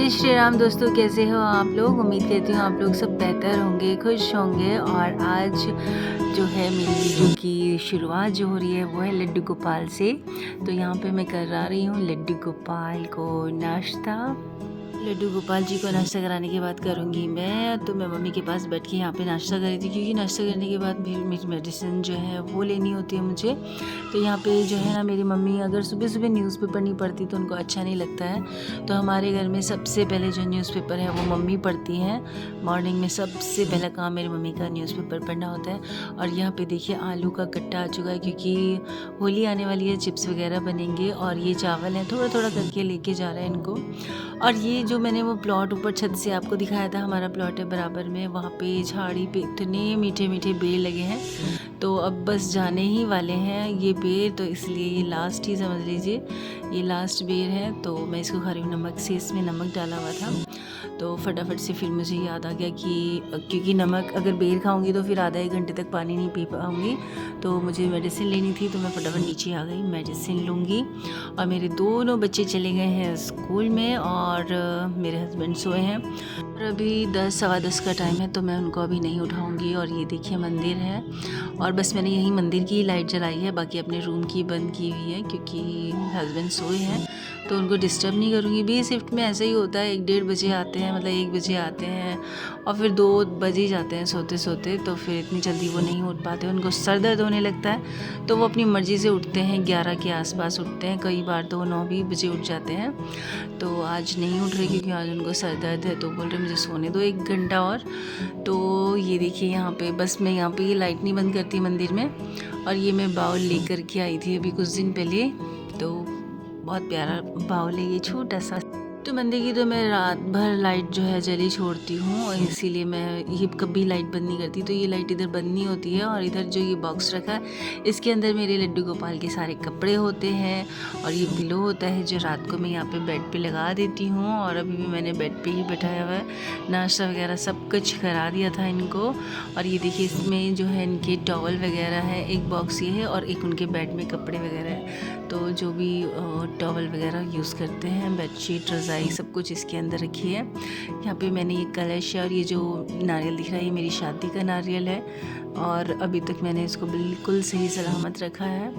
जय श्री राम दोस्तों, कैसे हो आप लोग। उम्मीद करती हूँ आप लोग सब बेहतर होंगे, खुश होंगे। और आज जो है मेरी वीडियो की शुरुआत जो हो रही है वो है लड्डू गोपाल से। तो यहाँ पे मैं करा रही हूँ लड्डू गोपाल को नाश्ता। लड्डू गोपाल जी को नाश्ता कराने के बाद करूँगी मैं मम्मी के पास बैठ के यहाँ पे नाश्ता करी थी, क्योंकि नाश्ता करने के बाद फिर मेरी मेडिसिन जो है वो लेनी होती है मुझे। तो यहाँ पे जो है ना, मेरी मम्मी अगर सुबह सुबह न्यूज़पेपर नहीं पढ़ती तो उनको अच्छा नहीं लगता है। तो हमारे घर में सबसे पहले जो न्यूज़पेपर है वो मम्मी पढ़ती हैं। मॉर्निंग में सबसे पहला काम मेरी मम्मी का न्यूज़पेपर पढ़ना होता है। और यहाँ पे देखिए आलू का कट्टा आ चुका है, क्योंकि होली आने वाली है, चिप्स वगैरह बनेंगे। और ये चावल है, थोड़ा थोड़ा करके लेके जा रहा है इनको। और ये जो मैंने वो प्लॉट ऊपर छत से आपको दिखाया था, हमारा प्लॉट है बराबर में, वहाँ पे झाड़ी पे इतने मीठे मीठे बेर लगे हैं। तो अब बस जाने ही वाले हैं ये बेर, तो इसलिए ये लास्ट ही समझ लीजिए, ये लास्ट बेर है। तो मैं इसको खा रही हूँ नमक से, इसमें नमक डाला हुआ था। तो फटाफट से फिर मुझे याद आ गया कि क्योंकि नमक अगर बेर खाऊंगी तो फिर आधा एक घंटे तक पानी नहीं पी पाऊँगी, तो मुझे मेडिसिन लेनी थी। तो मैं फटाफट नीचे आ गई, मेडिसिन लूँगी। और मेरे दोनों बच्चे चले गए हैं स्कूल में, और मेरे हस्बैंड सोए हैं। और अभी 10 सवा 10 का टाइम है, तो मैं उनको अभी नहीं उठाऊंगी। और ये देखिए मंदिर है, और बस मैंने यहीं मंदिर की लाइट जलाई है, बाकी अपने रूम की बंद की हुई है, क्योंकि हस्बैंड सोए हैं तो उनको डिस्टर्ब नहीं करूँगी। बी शिफ्ट में ऐसा ही होता है, 1-1:30 बजे आते हैं, मतलब 1 बजे आते हैं और फिर 2 बजे ही जाते हैं सोते सोते। तो फिर इतनी जल्दी वो नहीं उठ पाते, उनको सर दर्द होने लगता है, तो वो अपनी मर्ज़ी से उठते हैं, 11 के आसपास उठते हैं। कई बार तो वो 9 भी बजे उठ जाते हैं। तो आज नहीं उठ रहे, क्योंकि आज उनको सर दर्द है, तो बोल रहे मुझे सोने दो 1 घंटा और। तो ये देखिए यहाँ पे बस मैं यहाँ पे ये लाइट नहीं बंद करती मंदिर में। और ये मैं बाउल लेकर के आई थी अभी कुछ दिन पहले, तो बहुत प्यारा बाउल है ये, छोटा सा। तो मंदिर की तो मैं रात भर लाइट जो है जली छोड़ती हूँ, और इसीलिए मैं ये कभी लाइट बंद नहीं करती। तो ये लाइट इधर बंद नहीं होती है। और इधर जो ये बॉक्स रखा है, इसके अंदर मेरे लड्डू गोपाल के सारे कपड़े होते हैं, और ये पिलो होता है जो रात को मैं यहाँ पे बेड पे लगा देती हूँ। और अभी भी मैंने बेड पे ही बैठाया हुआ है, नाश्ता वगैरह सब कुछ करा दिया था इनको। और ये देखिए इसमें जो है इनके टॉवल वगैरह है, एक बॉक्स ये है, और एक उनके बेड में कपड़े वगैरह है। तो जो भी टॉवल वगैरह यूज़ करते हैं, बेडशीट, रज़ाई, सब कुछ इसके अंदर रखी है। यहाँ पे मैंने ये कलश है, और ये जो नारियल दिख रहा है ये मेरी शादी का नारियल है, और अभी तक मैंने इसको बिल्कुल सही सलामत रखा है।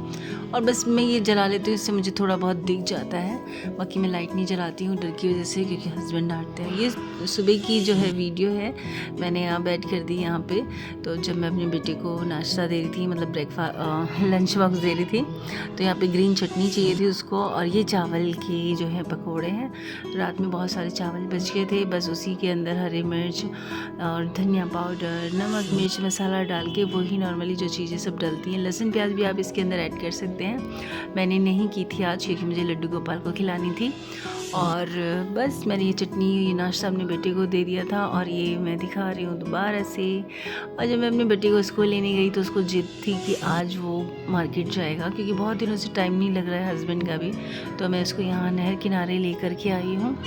और बस मैं ये जला लेती हूँ, इससे मुझे थोड़ा बहुत दिख जाता है। बाकी मैं लाइट नहीं जलाती हूँ डर की वजह से, क्योंकि हस्बैंड डांटते हैं। ये सुबह की जो है वीडियो है, मैंने यहाँ बैठ कर दी यहाँ पे। तो जब मैं अपने बेटे को नाश्ता दे रही थी, मतलब ब्रेकफास्ट लंच बॉक्स दे रही थी, तो यहाँ पे ग्रीन चटनी चाहिए थी उसको। और ये चावल के जो है पकोड़े हैं, रात में बहुत सारे चावल बच गए थे, बस उसी के अंदर हरी मिर्च और धनिया पाउडर, नमक, मिर्च मसाला डाल के, वही नॉर्मली जो चीज़ें सब डलती हैं, लहसुन प्याज भी आप इसके अंदर ऐड कर सकते हैं। मैंने नहीं की थी आज, क्योंकि मुझे लड्डू गोपाल को खिलानी थी। और बस मैंने ये चटनी, ये नाश्ता अपने बेटे को दे दिया था, और ये मैं दिखा रही हूँ दोबारा से। और जब मैं अपने बेटे को स्कूल लेने गई तो उसको जिद थी कि आज वो मार्केट जाएगा, क्योंकि बहुत दिनों से टाइम नहीं लग रहा है हस्बैंड का भी। तो मैं उसको यहाँ नहर किनारे लेकर के आई हूँ,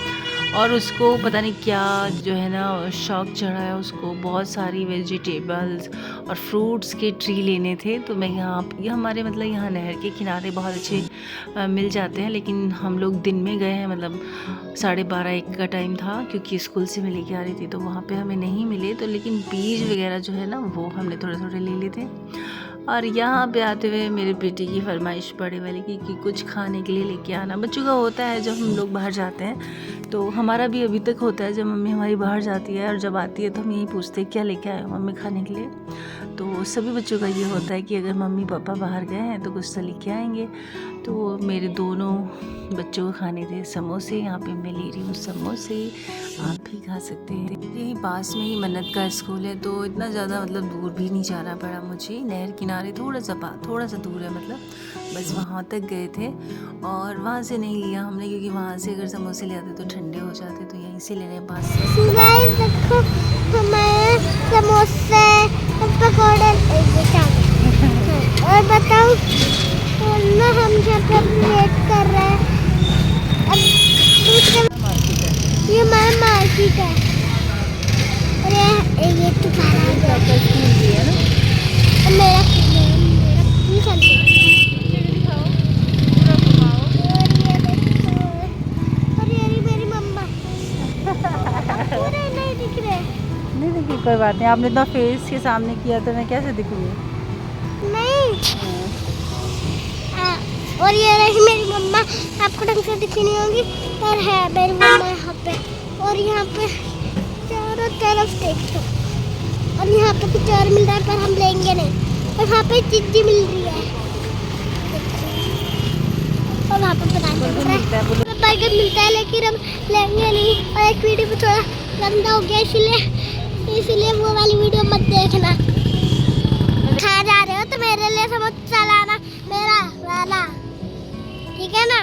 और उसको पता नहीं क्या जो है ना शौक चढ़ा है उसको, बहुत सारी वेजिटेबल्स और फ्रूट्स के ट्री लेने थे। तो मैं ये हमारे मतलब यहाँ नहर के किनारे बहुत अच्छे मिल जाते हैं, लेकिन हम लोग दिन में गए हैं, मतलब 12:30-1 का टाइम था, क्योंकि स्कूल से मैं लेके आ रही थी, तो वहाँ पे हमें नहीं मिले। तो लेकिन बीज वगैरह जो है ना वो हमने थोड़े थोड़े ले लिए थे। और यहाँ पे आते हुए मेरे बेटे की फरमाइश बड़े वाले की कि कुछ खाने के लिए लेके आना। बच्चों का होता है जब हम लोग बाहर जाते हैं, तो हमारा भी अभी तक होता है, जब मम्मी हमारी बाहर जाती है और जब आती है तो हम यही पूछते हैं क्या लेके आए हो मम्मी खाने के लिए। तो सभी बच्चों का ये होता है कि अगर मम्मी पापा बाहर गए हैं तो कुछ तो लेके आएंगे। तो मेरे दोनों बच्चों को खाने थे समोसे, यहाँ पे मैं ले रही हूँ समोसे, आप भी खा सकते हैं। यही पास में ही मन्नत का स्कूल है, तो इतना ज़्यादा मतलब दूर भी नहीं जाना पड़ा मुझे। नहर किनारे थोड़ा सा दूर है, मतलब बस वहाँ तक गए थे। और वहाँ से नहीं लिया हमने, क्योंकि वहाँ से अगर समोसे ले आते तो ठंडे हो जाते, तो यहीं से लेने पास से। देखो हमारे समोसे पकौड़े और बताओ ना, हम जब वेट कर रहे हैं। अब ये हमारा मार्केट है, और ये तुम्हारा है ना, और मेरा और ये मेरी मम्मा। कोई बात नहीं, आपने इतना फेस के सामने किया तो मैं कैसे दिखूँगी। नहीं और ये रही मेरी मम्मा, आपको ढंग से दिखी नहीं होगी पर है मेरी मम्मा यहाँ पे। और यहाँ पे चारों तरफ देखो, और यहाँ पे कुछ और मिल रहा है पर हम लेंगे नहीं। और वहाँ पे चिज्जी मिल रही है और वहाँ पे बर्गर मिलता है लेकिन हम लेंगे नहीं। और एक वीडियो में थोड़ा गंदा हो गया इसलिए वो वाली वीडियो मत देखना। खा जा रहे हो तो मेरे लिए समोसा लाना मेरा वाला, ठीक है ना।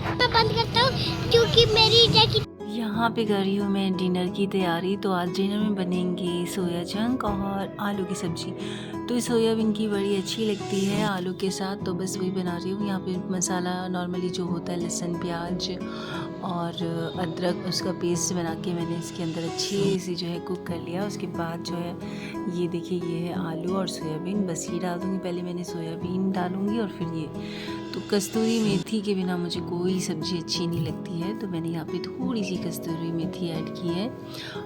मैं बंद करता हूँ क्योंकि मेरी जैकेट। यहाँ पे कर रही हूँ मैं डिनर की तैयारी। तो आज डिनर में बनेंगे सोया चंक और आलू की सब्ज़ी। तो सोयाबीन की बड़ी अच्छी लगती है आलू के साथ, तो बस वही बना रही हूँ। यहाँ पे मसाला नॉर्मली जो होता है लहसुन प्याज और अदरक उसका पेस्ट बना के मैंने इसके अंदर अच्छी सी जो है कुक कर लिया। उसके बाद जो है ये देखिए ये है आलू और सोयाबीन, बस ये डाल दूँगी। पहले मैंने सोयाबीन डालूँगी और फिर ये। तो कस्तूरी मेथी के बिना मुझे कोई सब्ज़ी अच्छी नहीं लगती है, तो मैंने यहाँ पे थोड़ी सी कस्तूरी मेथी ऐड की है।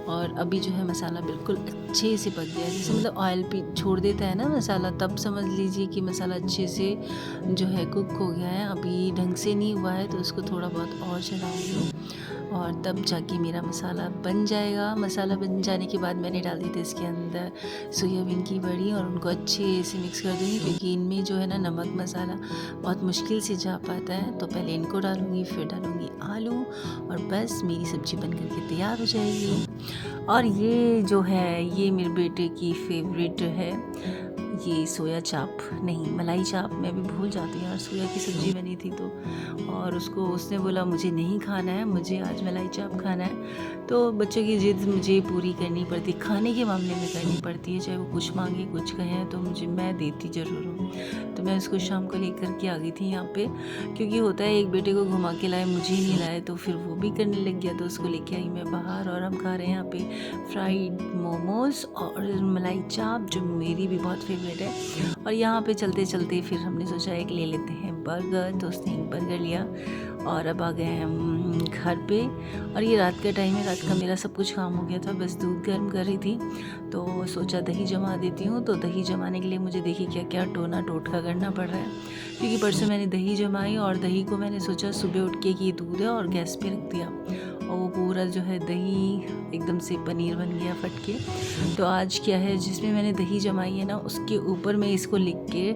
और अभी जो है मसाला बिल्कुल अच्छे से पक गया है। जैसे मतलब ऑयल पे छोड़ देता है ना मसाला, तब समझ लीजिए कि मसाला अच्छे से जो है कुक हो गया है। अभी ढंग से नहीं हुआ है तो उसको थोड़ा बहुत और चलाऊँगी और तब जाके मेरा मसाला बन जाएगा। मसाला बन जाने के बाद मैंने डाल दी थी इसके अंदर सोयाबीन की बड़ी और उनको अच्छे से मिक्स कर दूँगी, क्योंकि इनमें जो है ना नमक मसाला बहुत मुश्किल से जा पाता है। तो पहले इनको डालूँगी, फिर डालूँगी आलू और बस मेरी सब्ज़ी बन करके तैयार हो जाएगी। और ये जो है ये मेरे बेटे की फेवरेट है, ये सोया चाप नहीं मलाई चाप, मैं भी भूल जाती हूँ यार। सोया की सब्ज़ी बनी थी तो, और उसने बोला मुझे नहीं खाना है, मुझे आज मलाई चाप खाना है। तो बच्चों की ज़िद मुझे पूरी करनी पड़ती, खाने के मामले में करनी पड़ती है, चाहे वो कुछ मांगे कुछ कहें तो मैं देती ज़रूर हूँ। तो मैं उसको शाम को लेकर के आ गई थी यहाँ पे, क्योंकि होता है एक बेटे को घुमा के लाए मुझे नहीं लाए, तो फिर वो भी करने लग गया, तो उसको लेके आई मैं बाहर। और हम खा रहे हैं यहाँ पे फ्राइड मोमोज़ और मलाई चाप जो मेरी भी बहुत फेवरेट है। और यहाँ पे चलते चलते फिर हमने सोचा एक ले लेते हैं बर्गर, तो उसने एक बर्गर लिया और अब आ गए हैं हम घर पे। और ये रात का टाइम है, रात का मेरा सब कुछ काम हो गया था, बस दूध गर्म कर रही थी तो सोचा दही जमा देती हूँ। तो दही जमाने के लिए मुझे देखिए क्या क्या टोटका करना पड़ रहा है, क्योंकि परसों मैंने दही जमाई और दही को मैंने सोचा सुबह उठ के कि ये दूध है और गैस पे रख दिया और वो पूरा जो है दही एकदम से पनीर बन गया फट के। तो आज क्या है, जिसमें मैंने दही जमाई है ना उसके ऊपर मैं इसको लिख के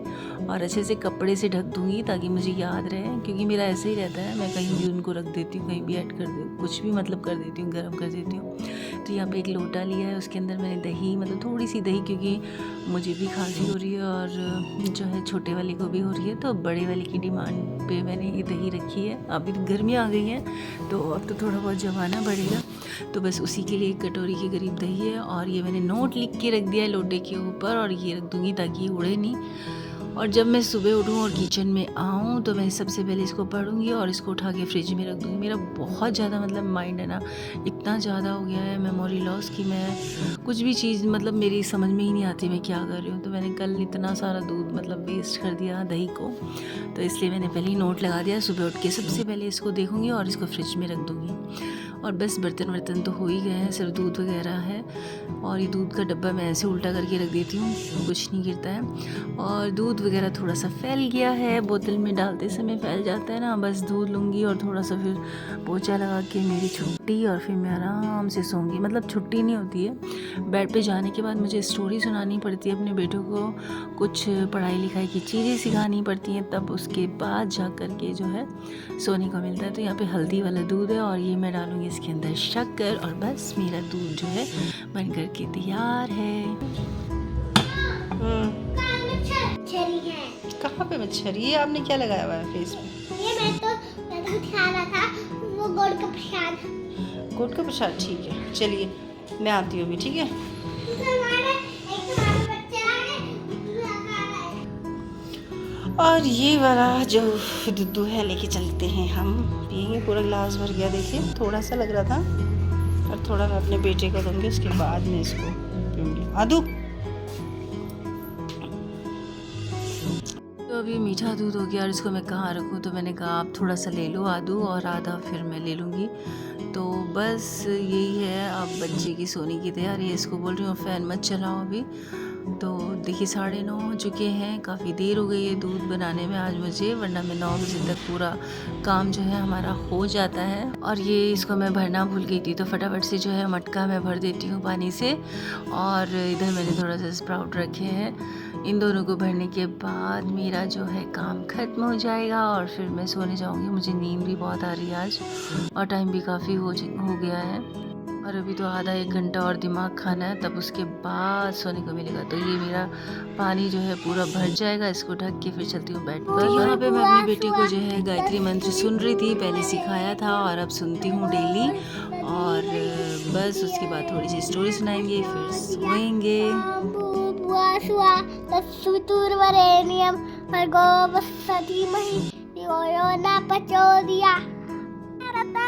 और अच्छे से कपड़े से ढक दूँगी ताकि मुझे याद रहे, क्योंकि मेरा ऐसे ही रहता है, मैं कहीं भी उनको रख देती हूँ, कहीं भी ऐड कर दे कुछ भी मतलब कर देती हूँ, गर्म कर देती हूँ। तो यहाँ पे एक लोटा लिया है, उसके अंदर मैंने दही मतलब थोड़ी सी दही, क्योंकि मुझे भी खांसी हो रही है और जो है छोटे वाले को भी हो रही है, तो बड़े वाले की डिमांड पे मैंने ये दही रखी है। अभी तो गर्मियाँ आ गई हैं तो अब तो थोड़ा बहुत जमाना पड़ेगा, तो बस उसी के लिए एक कटोरी के करीब दही है। और ये मैंने नोट लिख के रख दिया है लोटे के ऊपर और ये रख दूँगी ताकि ये उड़े नहीं। और जब मैं सुबह उठूँ और किचन में आऊँ तो मैं सबसे पहले इसको पढ़ूँगी और इसको उठा के फ्रिज में रख दूँगी। मेरा बहुत ज़्यादा मतलब माइंड है ना इतना ज़्यादा हो गया है मेमोरी लॉस कि मैं कुछ भी चीज़ मतलब मेरी समझ में ही नहीं आती मैं क्या कर रही हूँ। तो मैंने कल इतना सारा दूध मतलब वेस्ट कर दिया दही को, तो इसलिए मैंने पहले ही नोट लगा दिया, सुबह उठ के सबसे पहले इसको देखूँगी और इसको फ्रिज में रख दूँगी। और बस बर्तन तो हो ही गए हैं, सिर्फ दूध वगैरह है। और ये दूध का डब्बा मैं ऐसे उल्टा करके रख देती हूँ, कुछ नहीं गिरता है। और दूध वगैरह थोड़ा सा फैल गया है, बोतल में डालते समय फैल जाता है ना, बस दूध लूँगी और थोड़ा सा फिर पोछा लगा के मेरी छुट्टी और फिर मैं आराम से सोऊंगी। मतलब छुट्टी नहीं होती है, बेड पे जाने के बाद मुझे स्टोरी सुनानी पड़ती है अपने बेटों को, कुछ पढ़ाई लिखाई की चीज़ें सिखानी पड़ती हैं, तब उसके बाद जा कर के जो है सोने को मिलता है। तो यहाँ पे हल्दी वाला दूध है और ये मैं डालूँगी इसके अंदर शक्कर और बस मेरा दूध जो है बन करके तैयार है। कहाँ पे मच्छर? ये आपने क्या लगाया हुआ है फेस पे? ये मैं तो खा रहा था वो गुड़ का प्रसाद। गुड़ का प्रसाद, ठीक है, चलिए मैं आती हूँ अभी, ठीक है। और ये वाला जो दूध है लेके चलते हैं, हम पियेंगे, पूरा गिलास भर गया। देखिए थोड़ा सा लग रहा था और थोड़ा मैं अपने बेटे को दूँगी, उसके बाद मैं इसको पीऊँगी। आदू तो अभी मीठा दूध हो गया और इसको मैं कहाँ रखूँ, तो मैंने कहा आप थोड़ा सा ले लो आधू और आधा फिर मैं ले लूँगी। तो बस यही है, अब बच्चे की सोने की तैयारी है। इसको बोल रही हूँ फ़ैन मत चलाओ अभी। तो देखिए 9:30 हो चुके हैं, काफ़ी देर हो गई है दूध बनाने में आज मुझे, वरना मैं 9 बजे तक पूरा काम जो है हमारा हो जाता है। और ये इसको मैं भरना भूल गई थी, तो फटाफट से जो है मटका मैं भर देती हूँ पानी से। और इधर मैंने थोड़ा सा स्प्राउट रखे हैं। इन दोनों को भरने के बाद मेरा जो है काम ख़त्म हो जाएगा और फिर मैं सोने जाऊँगी। मुझे नींद भी बहुत आ रही है आज और टाइम भी काफ़ी हो गया है। और अभी तो आधा 1 घंटा और दिमाग खाना है, तब उसके बाद सोने को मिलेगा। तो ये मेरा पानी जो है पूरा भर जाएगा, इसको ढक के फिर चलती हूँ बेड पर। यहाँ पे मैं अपनी बेटी को जो है गायत्री मंत्र सुन रही थी, पहले सिखाया था और अब सुनती हूँ डेली। और बस उसके बाद थोड़ी सी स्टोरी सुनाएंगे, फिर सोएंगे।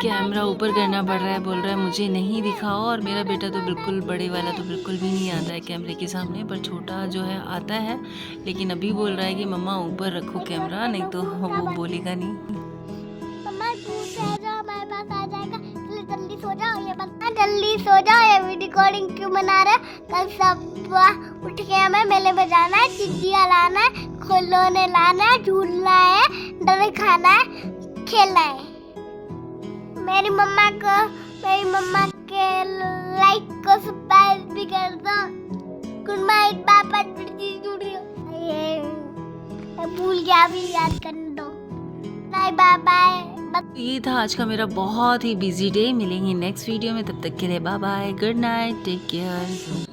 कैमरा ऊपर करना पड़ रहा है, बोल रहा है मुझे नहीं दिखाओ। और मेरा बेटा तो बिल्कुल, बड़े वाला तो बिल्कुल भी नहीं आता है कैमरे के सामने, पर छोटा जो है आता है। लेकिन अभी बोल रहा है कि मम्मा ऊपर रखो कैमरा, नहीं तो वो बोलेगा नहीं। मम्मा दूध है जो हमारे पास आ जाएगा, इसलिए जल्दी सो जाओ। ये बता जल्दी सो जाओ, ये वीडियो रिकॉर्डिंग क्यों बना रहे? कल सब उठ के हमें मेले में जाना है, चिड़िया लाना है, खिलौने लाना है, झूलना है, डर खाना है, खेलना है। मेरी मम्मा के लाइक को सब्सक्राइब भी कर दो। गुड नाइट पापा, ये मैं भूल गया, अभी याद करने दो। Bye bye bye. ये था आज का मेरा बहुत ही बिजी डे। मिलेंगे नेक्स्ट वीडियो में, तब तक के लिए bye bye, good night, take care.